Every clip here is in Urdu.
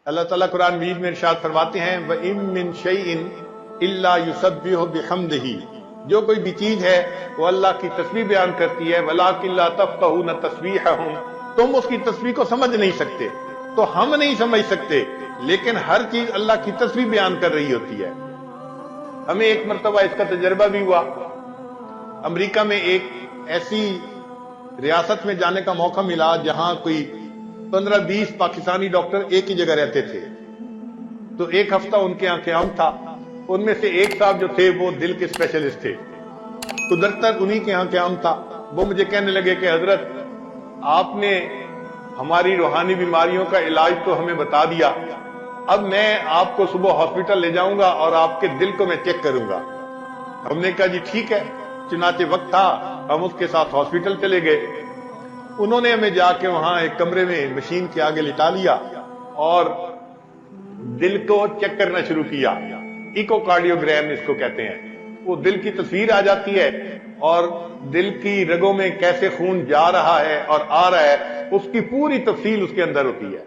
اللہ تعالیٰ قرآن مجید میں ارشاد فرماتے ہیں وَإِن مِّن شَيْءٍ إِلَّا يُسَبِّحُ بِحَمْدِهِ، جو کوئی بھی چیز ہے وہ اللہ کی تسبیح بیان کرتی ہے، وَلَٰكِن لَّا تَفْقَهُونَ تَسْبِيحَهُمْ، تم اس کی تسبیح کو سمجھ نہیں سکتے، تو ہم نہیں سمجھ سکتے، لیکن ہر چیز اللہ کی تسبیح بیان کر رہی ہوتی ہے۔ ہمیں ایک مرتبہ اس کا تجربہ بھی ہوا، امریکہ میں ایک ایسی ریاست میں جانے کا موقع ملا جہاں کوئی 15-20 پاکستانی ڈاکٹر ایک ہی جگہ رہتے تھے، تو ایک ہفتہ ان کے یہاں قیام تھا۔ ان میں سے ایک صاحب جو تھے وہ دل کے اسپیشلسٹ تھے، قدرتاً انہی کے یہاں قیام تھا۔ وہ مجھے کہنے لگے کہ حضرت آپ نے ہماری روحانی بیماریوں کا علاج تو ہمیں بتا دیا، اب میں آپ کو صبح ہاسپٹل لے جاؤں گا اور آپ کے دل کو میں چیک کروں گا۔ ہم نے کہا جی ٹھیک ہے، چنانچہ وقت تھا، ہم اس کے ساتھ ہاسپٹل چلے گئے۔ انہوں نے ہمیں جا کے وہاں ایک کمرے میں مشین کے آگے لٹا لیا اور دل کو چیک کرنا شروع کیا۔ ایکو کارڈیوگرام اس کو کہتے ہیں۔ وہ دل کی تصویر آ جاتی ہے اور دل کی رگوں میں کیسے خون جا رہا ہے اور آ رہا ہے اس کی پوری تفصیل اس کے اندر ہوتی ہے۔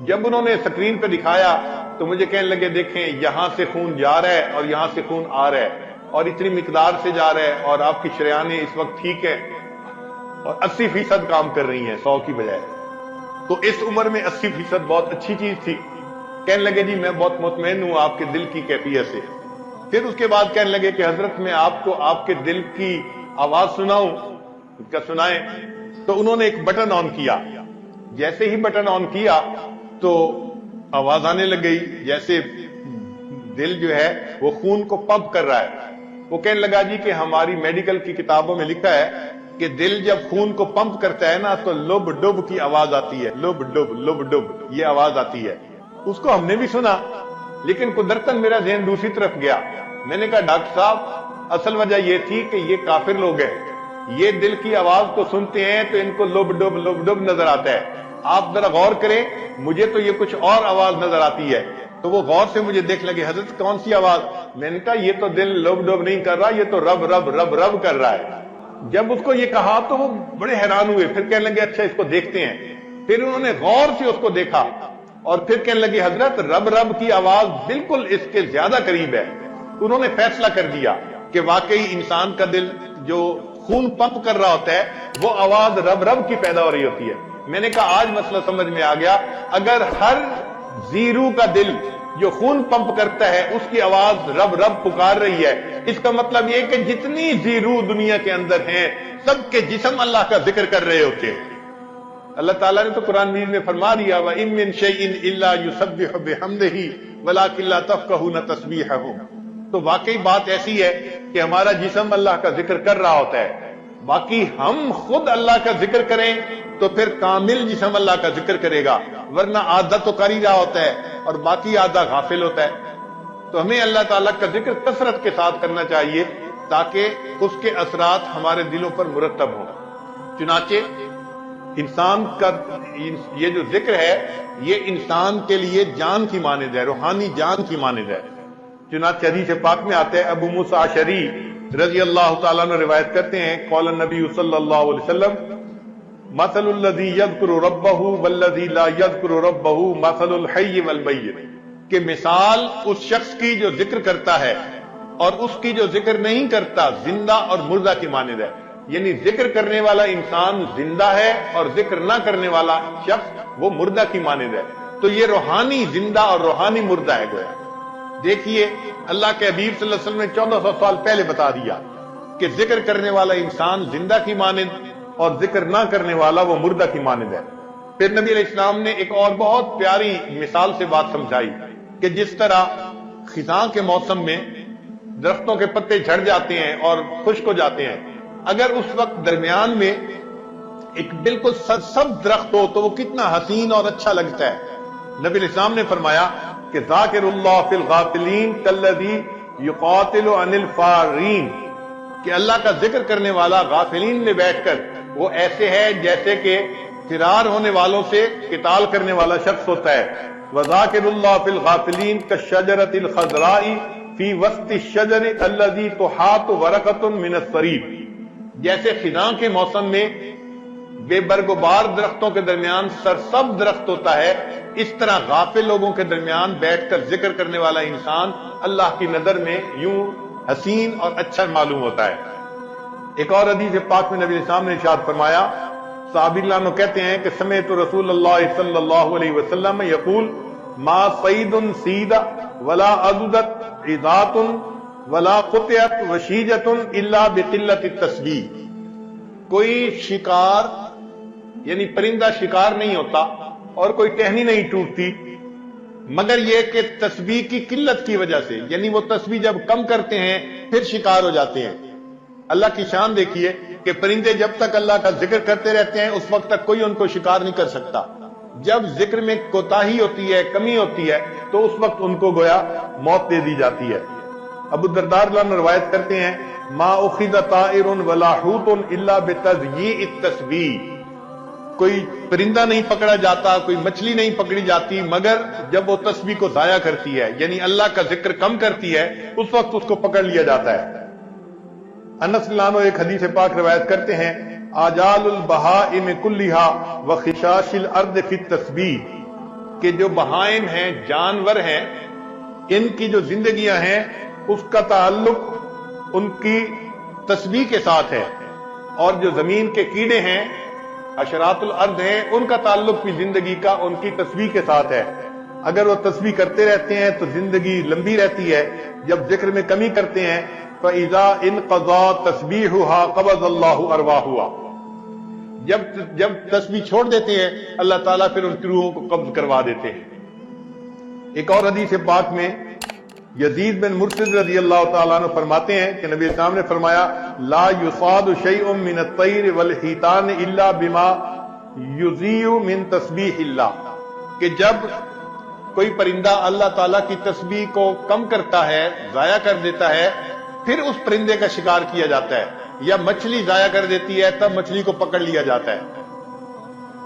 جب انہوں نے اسکرین پہ دکھایا تو مجھے کہنے لگے دیکھیں یہاں سے خون جا رہا ہے اور یہاں سے خون آ رہا ہے اور اتنی مقدار سے جا رہا ہے اور آپ کی شریانیں اس وقت ٹھیک ہے اور 80% کام کر رہی ہیں 100 کی بجائے۔ تو اس عمر میں 80% بہت اچھی چیز تھی۔ کہنے لگے جی میں بہت مطمئن ہوں آپ کے دل کی کیفیت سے۔ پھر اس کے بعد کہنے لگے کہ حضرت میں آپ کو آپ کے دل کی آواز سناؤں؟ کیا سنائیں؟ تو انہوں نے ایک بٹن آن کیا، جیسے ہی بٹن آن کیا تو آواز آنے لگ گئی جیسے دل جو ہے وہ خون کو پمپ کر رہا ہے۔ وہ کہنے لگا جی کہ ہماری میڈیکل کی کتابوں میں لکھا ہے کہ دل جب خون کو پمپ کرتا ہے نا تو لب ڈب کی آواز آتی ہے، لب ڈب یہ آواز آتی ہے۔ اس کو ہم نے بھی سنا، لیکن قدرتاً میرا ذہن دوسری طرف گیا۔ میں نے کہا ڈاکٹر صاحب اصل وجہ یہ تھی کہ یہ کافر لوگ ہیں، یہ دل کی آواز کو سنتے ہیں تو ان کو لب ڈب نظر آتا ہے۔ آپ ذرا غور کریں، مجھے تو یہ کچھ اور آواز نظر آتی ہے۔ تو وہ غور سے مجھے دیکھ لگے حضرت کون سی آواز؟ میں نے کہا یہ تو دل لب ڈب نہیں کر رہا، یہ تو رب رب رب رب کر رہا ہے۔ جب اس کو یہ کہا تو وہ بڑے حیران ہوئے، پھر کہنے لگے اچھا اس کو دیکھتے ہیں۔ پھر انہوں نے غور سے اس کو دیکھا اور پھر کہنے لگے حضرت رب رب کی آواز بالکل اس کے زیادہ قریب ہے۔ انہوں نے فیصلہ کر دیا کہ واقعی انسان کا دل جو خون پمپ کر رہا ہوتا ہے وہ آواز رب رب کی پیدا ہو رہی ہوتی ہے۔ میں نے کہا آج مسئلہ سمجھ میں آ گیا، اگر ہر زیرو کا دل جو خون پمپ کرتا ہے اس کی آواز رب رب پکار رہی ہے، اس کا مطلب یہ کہ جتنی زیرو دنیا کے اندر ہیں سب کے جسم اللہ کا ذکر کر رہے ہوتے ہیں۔ اللہ تعالیٰ نے تو قرآن مجید میں فرما دیا وَإِن مِّن شَيْءٍ إِلَّا يُسَبِّحُ بِحَمْدِهِ وَلَٰكِن لَّا تَفْقَهُونَ تَسْبِيحَهُمْ۔ تو واقعی بات ایسی ہے کہ ہمارا جسم اللہ کا ذکر کر رہا ہوتا ہے، باقی ہم خود اللہ کا ذکر کریں تو پھر کامل جسم اللہ کا ذکر کرے گا، ورنہ آدھا تو کر ہی رہا ہوتا ہے اور باقی آدھا غافل ہوتا ہے۔ تو ہمیں اللہ تعالیٰ کا ذکر کثرت کے ساتھ کرنا چاہیے تاکہ اس کے اثرات ہمارے دلوں پر مرتب ہوں۔ چنانچہ انسان کا یہ جو ذکر ہے یہ انسان کے لیے جان کی مانند ہے، روحانی جان کی مانند ہے۔ چنانچہ حدیث پاک میں آتے ہیں، ابو موسیٰ اشعری رضی اللہ تعالیٰ عنہ روایت کرتے ہیں، قال النبی صلی اللہ علیہ وسلم مثل الذی یذکر ربہ والذی لا یذکر ربہ مثل الحی والمیت، کہ مثال اس شخص کی جو ذکر کرتا ہے اور اس کی جو ذکر نہیں کرتا زندہ اور مردہ کی مانند ہے۔ یعنی ذکر کرنے والا انسان زندہ ہے اور ذکر نہ کرنے والا شخص وہ مردہ کی مانند ہے۔ تو یہ روحانی زندہ اور روحانی مردہ ہے گویا۔ دیکھیے اللہ کے حبیب صلی اللہ علیہ وسلم نے 1400 سال پہلے بتا دیا کہ ذکر کرنے والا انسان زندہ کی مانند اور ذکر نہ کرنے والا وہ مردہ کی مانند ہے۔ پھر نبی علیہ السلام نے ایک اور بہت پیاری مثال سے بات سمجھائی کہ جس طرح خزاں کے موسم میں درختوں کے پتے جھڑ جاتے ہیں اور خشک ہو جاتے ہیں، اگر اس وقت درمیان میں ایک بالکل سرسبز درخت ہو تو وہ کتنا حسین اور اچھا لگتا ہے۔ نبی علیہ السلام نے فرمایا کہ ذاکر اللہ فی الغافلین کالذی یقاتل عن الفارین، کہ اللہ کا ذکر کرنے والا غافلین میں بیٹھ کر وہ ایسے ہے جیسے کہ فرار ہونے والوں سے قتال کرنے والا شخص ہوتا ہے۔ وذاکر اللہ فی الغافلین کالشجرۃ الخضراء فی وسط الشجر الذی تحاط ورقۃ من الصریب، جیسے خزاں کے موسم میں بے برگبار درختوں کے درمیان سرسبز درخت ہوتا ہے، اس طرح غافل لوگوں کے درمیان بیٹھ کر ذکر کرنے والا انسان اللہ کی نظر میں یوں حسین اور اچھا معلوم ہوتا ہے۔ ایک اور حدیث پاک میں نبی اسلام نے ارشاد فرمایا، صحابی اللہ عنہ کہتے ہیں کہ سمعت رسول اللہ صلی اللہ علیہ وسلم یقول ما صید سید ولا عضدت عظات ولا قطعت وشیجت الا بقلت التسبیح، کوئی شکار یعنی پرندہ شکار نہیں ہوتا اور کوئی ٹہنی نہیں ٹوٹتی مگر یہ کہ تسبیح کی قلت کی وجہ سے، یعنی وہ تسبیح جب کم کرتے ہیں پھر شکار ہو جاتے ہیں۔ اللہ کی شان دیکھیے کہ پرندے جب تک اللہ کا ذکر کرتے رہتے ہیں اس وقت تک کوئی ان کو شکار نہیں کر سکتا، جب ذکر میں کوتاہی ہوتی ہے، کمی ہوتی ہے، تو اس وقت ان کو گویا موت دے دی جاتی ہے۔ ابو الدرداء رضی اللہ عنہ روایت کرتے ہیں، ما اخذ طائر ولا حوت الا بتضییع التسبیح، کوئی پرندہ نہیں پکڑا جاتا، کوئی مچھلی نہیں پکڑی جاتی مگر جب وہ تسبیح کو ضائع کرتی ہے، یعنی اللہ کا ذکر کم کرتی ہے، اس وقت اس کو پکڑ لیا جاتا ہے۔ انس رضی اللہ عنہ ایک حدیث پاک روایت کرتے ہیں، آجال البہائم کلھا وخشاش الارض فی التسبیح، کہ جو بہائم ہیں، جانور ہیں، ان کی جو زندگیاں ہیں اس کا تعلق ان کی تسبیح کے ساتھ ہے، اور جو زمین کے کیڑے ہیں، حشرات الارض ہیں، ان کا تعلق بھی زندگی کا ان کی تسبیح کے ساتھ ہے۔ اگر وہ تسبیح کرتے رہتے ہیں تو زندگی لمبی رہتی ہے، جب ذکر میں کمی کرتے ہیں فَإِذَا انْقَضَى تَسْبِيحُهَا قَبَضَ اللَّهُ أَرْوَاحُهَا، جب تسبیح چھوڑ دیتے ہیں اللہ تعالیٰ پھر ان کی روحوں کو قبض کروا دیتے ہیں۔ ایک اور حدیث پاک میں یزید بن مرشد رضی اللہ تعالیٰ عنہ فرماتے ہیں کہ نبی اسلام نے فرمایا، لا يصاد شيء من الطير والحيتان الا بما يذيع من تسبيح الله، کہ جب کوئی پرندہ اللہ تعالیٰ کی تسبیح کو کم کرتا ہے، ضائع کر دیتا ہے، پھر اس پرندے کا شکار کیا جاتا ہے، یا مچھلی ضائع کر دیتی ہے تب مچھلی کو پکڑ لیا جاتا ہے۔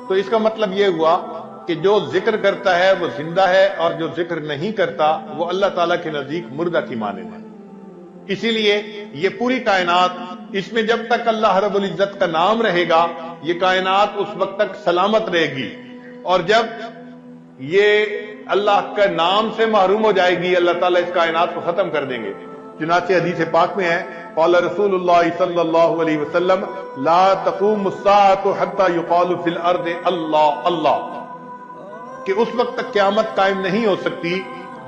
تو اس کا مطلب یہ ہوا کہ جو ذکر کرتا ہے وہ زندہ ہے، اور جو ذکر نہیں کرتا وہ اللہ تعالیٰ کے نزدیک مردہ کی مانند ہے۔ اسی لیے یہ پوری کائنات، اس میں جب تک اللہ رب العزت کا نام رہے گا یہ کائنات اس وقت تک سلامت رہے گی، اور جب یہ اللہ کا نام سے محروم ہو جائے گی اللہ تعالیٰ اس کائنات کو ختم کر دیں گے۔ چنانچہ حدیث پاک میں ہے، قال رسول اللہ صلی اللہ علیہ وسلم، لا تقوم الساعة حتى يقال في الارض اللہ اللہ، کہ اس وقت تک قیامت قائم نہیں ہو سکتی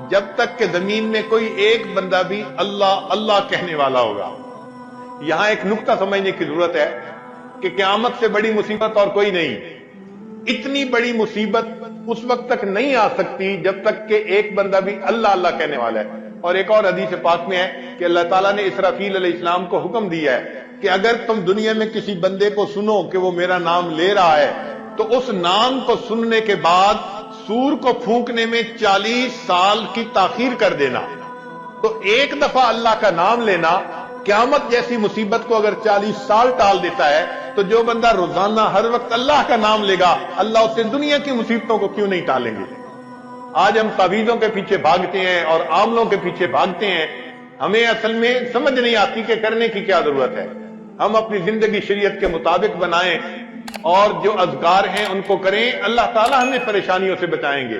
جب تک کہ زمین میں کوئی ایک بندہ بھی اللہ اللہ کہنے والا ہوگا۔ یہاں ایک نقطہ سمجھنے کی ضرورت ہے کہ قیامت سے بڑی مصیبت اور کوئی نہیں، اتنی بڑی مصیبت اس وقت تک نہیں آ سکتی جب تک کہ ایک بندہ بھی اللہ اللہ کہنے والا ہے۔ اور ایک اور حدیث پاک میں ہے کہ اللہ تعالیٰ نے اسرافیل علیہ السلام کو حکم دیا ہے کہ اگر تم دنیا میں کسی بندے کو سنو کہ وہ میرا نام لے رہا ہے تو اس نام کو سننے کے بعد سور کو پھونکنے میں 40 سال کی تاخیر کر دینا۔ تو ایک دفعہ اللہ کا نام لینا قیامت جیسی مصیبت کو اگر 40 سال ٹال دیتا ہے تو جو بندہ روزانہ ہر وقت اللہ کا نام لے گا اللہ اس سے دنیا کی مصیبتوں کو کیوں نہیں ٹالیں گے۔ آج ہم تعویذوں کے پیچھے بھاگتے ہیں اور عاملوں کے پیچھے بھاگتے ہیں، ہمیں اصل میں سمجھ نہیں آتی کہ کرنے کی کیا ضرورت ہے۔ ہم اپنی زندگی شریعت کے مطابق بنائیں اور جو اذکار ہیں ان کو کریں، اللہ تعالیٰ ہمیں پریشانیوں سے بچائیں گے۔